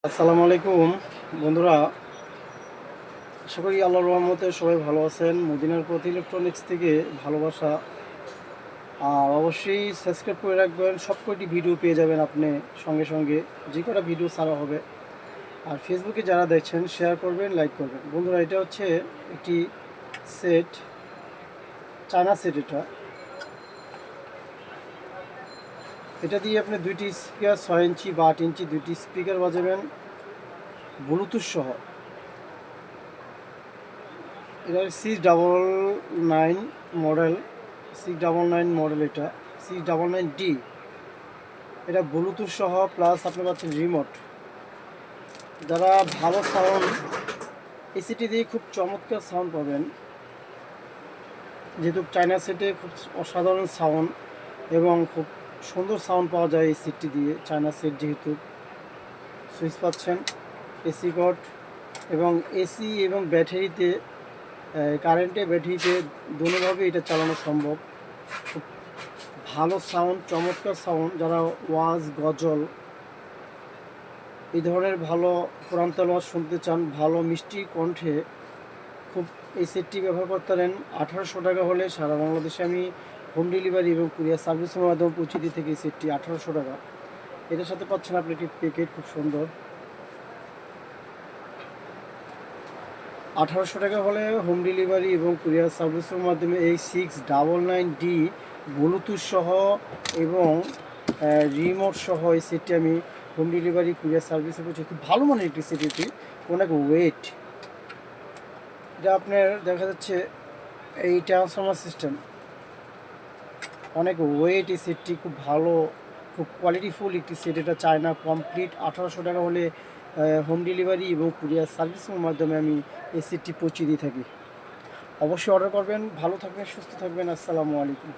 আসসালামু আলাইকুম বন্ধুরা, আশা করি আল্লাহর রহমতে সবাই ভালো আছেন। মদিনার পথ ইলেকট্রনিক্স থেকে ভালোবাসা। আর অবশ্যই সাবস্ক্রাইব করে রাখবেন, সব কয়টি ভিডিও পেয়ে যাবেন আপনি সঙ্গে সঙ্গে, যে কটা ভিডিও ছাড়া হবে। আর ফেসবুকে যারা দেখছেন শেয়ার করবেন, লাইক করবেন। বন্ধুরা, এটা হচ্ছে একটি সেট, চায়না সেট। এটা দিয়ে আপনি দুইটি স্পিকার 6 ইঞ্চি বা 8 ইঞ্চি দুইটি স্পিকার বাজাবেন ব্লুটুথ সহ। এটা 699 মডেল, 699 মডেল। এটা 699D। এটা ব্লুটুথ সহ প্লাস আপনি পাচ্ছেন রিমোট। যারা ভালো সাউন্ড, এসিটি দিয়ে খুব চমৎকার সাউন্ড পাবেন, যেহেতু চায়না সেটে খুব অসাধারণ সাউন্ড এবং খুব সুন্দর সাউন্ড পাওয়া যায় এই সেটটি দিয়ে। চায়না সেট যেহেতু, সুইচ পাচ্ছেন, এসি কর্ড এবং এসি এবং ব্যাটারিতে, কারেন্টে ব্যাটারিতে দুটোভাবে এটা চালানো সম্ভব। খুব ভালো সাউন্ড, চমৎকার সাউন্ড। যারা ওয়াজ, গজল এই ধরনের ভালো কোরআন তেলাওয়াত শুনতে চান ভালো মিষ্টি কণ্ঠে, খুব এই সেটটি ব্যবহার করতে পারেন। 1800 টাকা হলে সারা বাংলাদেশে আমি হোম ডেলিভারি এবং কুরিয়ার সার্ভিসের মাধ্যমে পৌঁছে দিয়ে থাকি। এই সেটটি 1800 টাকা। এটার সাথে পাচ্ছেন আপনি একটি প্যাকেট, খুব সুন্দর। 1800 টাকা হলে হোম ডেলিভারি এবং কুরিয়ার সার্ভিসের মাধ্যমে এই 699D ব্লুটুথ সহ এবং রিমোট সহ এই সেটটি আমি হোম ডেলিভারি কুরিয়ার সার্ভিসে পৌঁছে। খুব ভালো মানের একটি সেট। এটি অনেক ওয়েট। এটা আপনার দেখা যাচ্ছে এই ট্রান্সফর্মার সিস্টেম, অনেক ওয়েট। এই সেটটি খুব ভালো, খুব কোয়ালিটিফুল একটি সেট। এটা চায়না কমপ্লিট। 1800 টাকা হলে হোম ডেলিভারি এবং কুরিয়ার সার্ভিসের মাধ্যমে আমি এই সেটটি পৌঁছে দিয়ে থাকি। অবশ্যই অর্ডার করবেন। ভালো থাকবেন, সুস্থ থাকবেন। আসসালামু আলাইকুম।